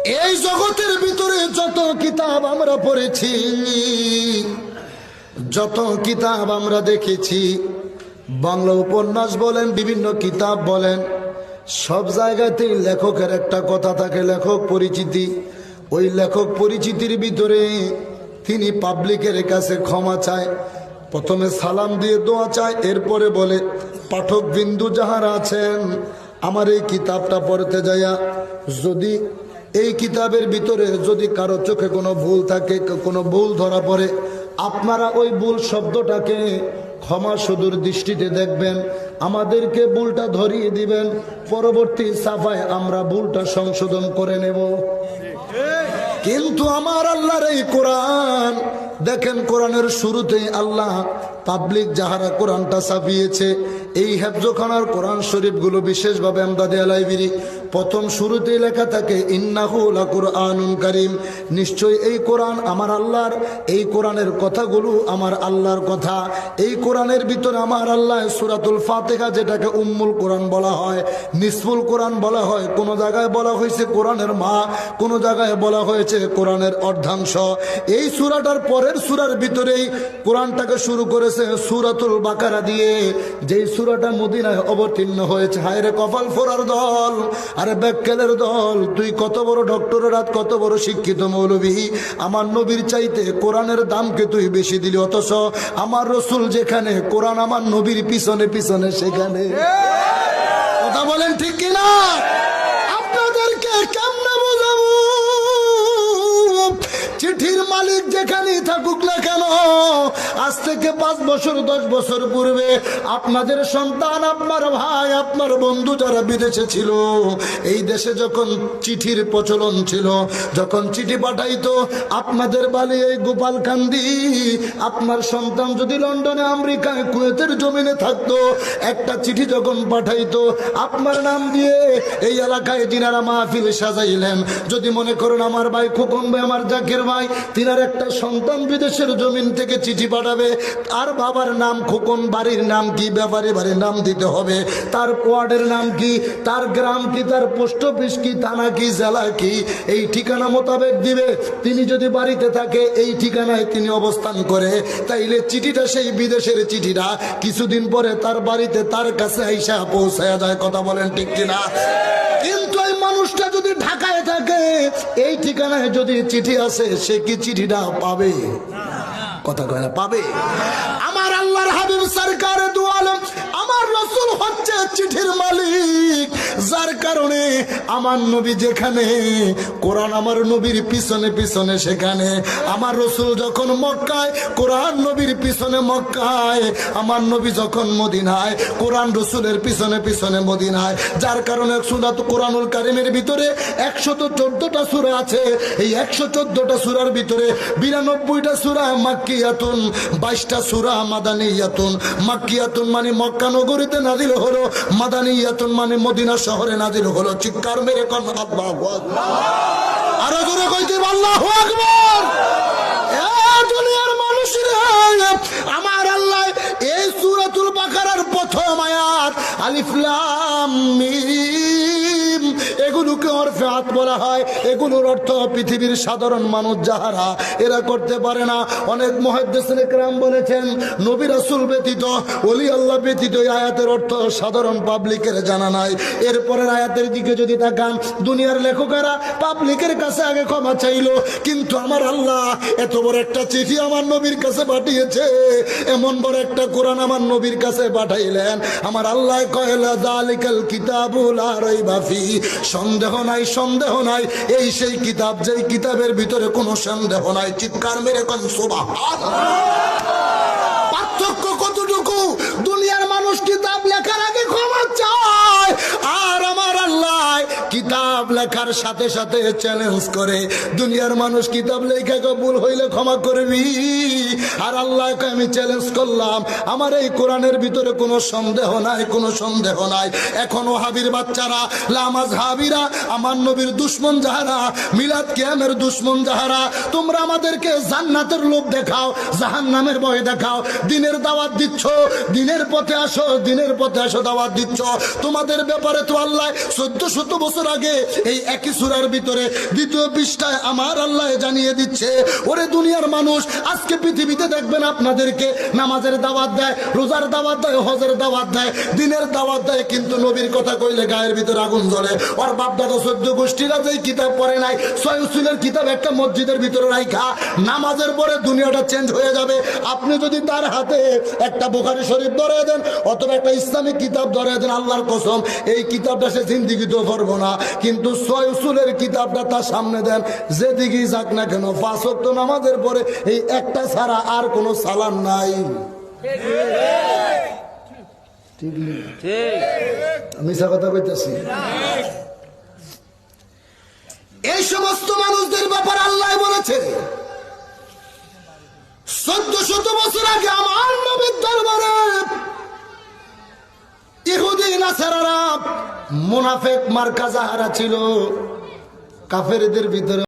এই জগতের ভিতরে যত কিতাব আমরা পড়েছি, যত কিতাব আমরা দেখেছি, বাংলা উপন্যাস বলেন, বিভিন্ন কিতাব বলেন, সব জায়গাতেই লেখকের একটা কথা থাকে, লেখক পরিচিতি। ওই লেখক পরিচিতির ভিতরে তিনি পাবলিকের কাছে ক্ষমা চায়, প্রথমে সালাম দিয়ে দোয়া চায়, এরপরে বলে পাঠক বিন্দু যাহারা আছেন আমার এই কিতাবটা পড়তে যাইয়া যদি এই কিতাবের ভিতরে যদি কারো চোখে কোনো ভুল থাকে, কোনো ভুল ধরা পড়ে, আপনারা ওই ভুল শব্দটাকে ক্ষমা সুদূর দৃষ্টিতে দেখবেন, আমাদেরকে ভুলটা ধরিয়ে দিবেন, পরবর্তী সাফায় আমরা ভুলটা সংশোধন করে নেব। কিন্তু আমার আল্লাহর এই কোরআন দেখেন, কোরআনের শুরুতেই আল্লাহ পাবলিক যাহারা কোরআনটা ছাপিয়েছে, এই হেফজখানার কোরআন শরীফগুলো বিশেষভাবে আমদাদে লাইব্রেরি, প্রথম শুরুতেই লেখা থাকে ইন্নাহু লাকুরআনুন কারীম, নিশ্চয় এই কোরআন আমার আল্লাহর, এই কোরআনের কথাগুলো আমার আল্লাহর কথা। এই কোরআনের ভিতরে আমার আল্লাহ সূরাতুল ফাতিহা, যেটাকে উম্মুল কোরআন বলা হয়, নিসফুল কোরআন বলা হয়, কোন জায়গায় বলা হয়েছে কোরআনের মা, কোন জায়গায় বলা হয়েছে কোরআনের অর্ধাংশ। এই সূরাটার পরের সূরার ভিতরেই কোরআনটাকে শুরু করেছে সূরাতুল বাকারা দিয়ে, যেই সূরাটা মদিনায় অবতীর্ণ হয়েছে। হায়রে কপাল ফোরার দল, আরে ব্যাককেলের দল, তুই কত বড় ডক্টরের হাত, কত বড় শিক্ষিত মৌলবী, আমার নবীর চাইতে কোরআনের দামকে তুই বেশি দিলি, অথচ আমার রসুল যেখানে, কোরআন আমার নবীর পিছনে পিছনে সেখানে। কথা বলেন ঠিক কিনা? আপনাদেরকে কেমনে বোঝাবো? চিঠির মালিক যেখানেই থাকুক না কেন, আজ থেকে 5 বছর 10 বছর পূর্বে আপনাদের সন্তান, আপনার ভাই, আপনার বন্ধু যারা বিদেশে ছিল, এই দেশে যখন চিঠির প্রচলন ছিল, যখন চিঠি পাঠাইতো আপনাদের বালি এই গোপালকান্দি, আপনার সন্তান যদি লন্ডনে, আমেরিকায়, কুয়েতের জমিনে থাকতো, একটা চিঠি যখন পাঠাইতো আপনার নাম দিয়ে, এই এলাকায় যিনারা মাহফিল সাজাইলেন, যদি মনে করেন আমার ভাই খোকন ভাই, আমার জাকির ভাই, তিনার একটা সন্তান বিদেশের জমিন থেকে চিঠি পাঠাবে, তার বাবার নাম খোকন, বাড়ির নাম কি, ব্যাপারে বাড়ির নাম দিতে হবে, তার ওয়ার্ডের নাম কি, তার গ্রাম কি, তার পোস্ট অফিস কি, থানা কি, জেলা কি, এই ঠিকানা মোতাবেক দিবে। তিনি যদি বাড়িতে থাকে, এই ঠিকানায় তিনি অবস্থান করে, তাইলে চিঠিটা, সেই বিদেশের চিঠিটা কিছুদিন পরে তার বাড়িতে, তার কাছে আইসা পৌঁছায়া যায়। কথা বলেন ঠিক কিনা? কিন্তু এই মানুষটা যদি ঢাকায় থাকে, এই ঠিকানায় যদি চিঠি আসে, সে কি চিঠিটা পাবে? কথা কয় না, পাবে? আমার আল্লাহর হাবিব সরকারে দু আলম, আমার রাসূল হচ্ছে চিঠির মালিক, যার কারণে আমার নবী যেখানে, কোরআন আমার নবীর পিছনে পিছনে সেখানে। আমার রাসূল যখন মক্কায়, কোরআন নবীর পিছনে মক্কায়। আমার নবী যখন মদিনায়, কোরআন রাসূলের পিছনে পিছনে মদিনায়। যার কারণে সূরাত কোরআনুল কারীমের ভিতরে 114টা সূরা আছে। এই 114টা সূরার ভিতরে 92টা সূরা মাক্কিয়াতুন, 22টা সূরা মাদানিয়াতুন। মাক্কিয়াতুন মানে মক্কা নগরীতে নাজিল হলো, মাদানিয়াতুন মানে মদিনা শহরে নাজিল হলো। চিৎকার মেরে কোন আল্লাহু আকবার, আরো জোরে কইতে আল্লাহু আকবার। দুনিয়ার মানুষেরা, আমার আল্লাহ এই সূরাতুল বাকারার প্রথম আয়াত আলিফ লাম মিম, এগুলোকে ওরফে হাত বলা হয়। এগুলোর অর্থ পৃথিবীর সাধারণ মানুষ যাহারা, এরা করতে পারে না। অনেক মুহাদ্দিসিনে কেরাম বলেছেন, নবী রাসূল ব্যতীত, ওলি আল্লাহ ব্যতীত এই আয়াতের অর্থ সাধারণ পাবলিকের জানা নাই। এরপরের আয়াতের দিকে যদি তাকান, দুনিয়ার লেখকেরা পাবলিকের কাছে আগে ক্ষমা চাইলো, কিন্তু আমার আল্লাহ এত বড় একটা চিঠি আমার নবীর কাছে পাঠিয়েছে, এমন বড় একটা কোরআন আমার নবীর কাছে পাঠাইলেন। আমার আল্লাহ কয়লা যালিকাল কিতাবু লা রাইবা ফি, সন্দেহ নাই, সন্দেহ নাই, এই সেই কিতাব, যেই কিতাবের ভিতরে কোনো সন্দেহ নাই। চিৎকার মেরে কোন সুবহানাল্লাহ। পার্থক্য কতটুকু? দুনিয়ার মানুষ কিতাব লেখার আগে ক্ষমা চায়, আর আমার আল্লাহ কিতাব লেখার সাথে সাথে চ্যালেঞ্জ করে। দুনিয়ার মানুষ কিতাব লেখা ভুল হইলে ক্ষমা করবি, আর আল্লাহকে আমি চ্যালেঞ্জ করলাম, আমার এই কোরআনের ভিতরে কোনো সন্দেহ নাই, কোনো সন্দেহ নাই। এখন ওহাবীর বাচ্চারা, লামাযহাবীরা, আমার নবীর দুশমন যাহারা, মিলাদ কিয়ামের দুশমন যাহারা, তোমরা আমাদেরকে জান্নাতের লোভ দেখাও, জাহান্নামের ভয় দেখাও, দিনের দাওয়াত দিচ্ছ, দিনের পথে আসো, দিনের পথে আসো দাওয়াত দিচ্ছ। তোমাদের ব্যাপারে তো আল্লাহ 1400 বছর আগে এই একই সূরার ভিতরে দ্বিতীয় পৃষ্ঠায় আমার আল্লাহ জানিয়ে দিচ্ছে, ওরে দুনিয়ার মানুষ, আজকে পৃথিবীতে দেখবেন আপনাদেরকে নামাজের দাওয়াত দেয়, রোজার দাওয়াত দেয়, হজের দাওয়াত দেয়, দিনের দাওয়াত দেয়, কিন্তু নবীর কথা কইলে গায়ের ভিতরে আগুন জ্বলে। ওর বাপ দাদা 14 গোষ্ঠীরা যেই কিতাব পড়ে নাই, 6 উসুলের কিতাব একটা মসজিদের ভিতরে রাখা, নামাজের পরে দুনিয়াটা চেঞ্জ হয়ে যাবে। আপনি যদি তার হাতে একটা বুখারী শরীফ ধরে দেন অথবা একটা ইসলামিক কিতাব ধরে দেন, আল্লাহর কসম এই কিতাবটা সে জিন্দিগিতেও পড়বো না। কিন্তু 6 উসুলের কিতাবটা তার সামনে দেন, যেদিকেই যাক না কেন 5 ওয়াক্ত নামাজের পরে এই একটা ছাড়া আর কোনো সালাম নাই। ঠিক মিছা কথা কইতেছি? এই সমস্ত মানুষদের ব্যাপারে আল্লাহ বলেছে 1400 বছর আগে আমার নবীর দরবারে ইহুদি নাসারারা মুনাফিক মার্কা যাহারা ছিল, কাফেরদের ভিতরে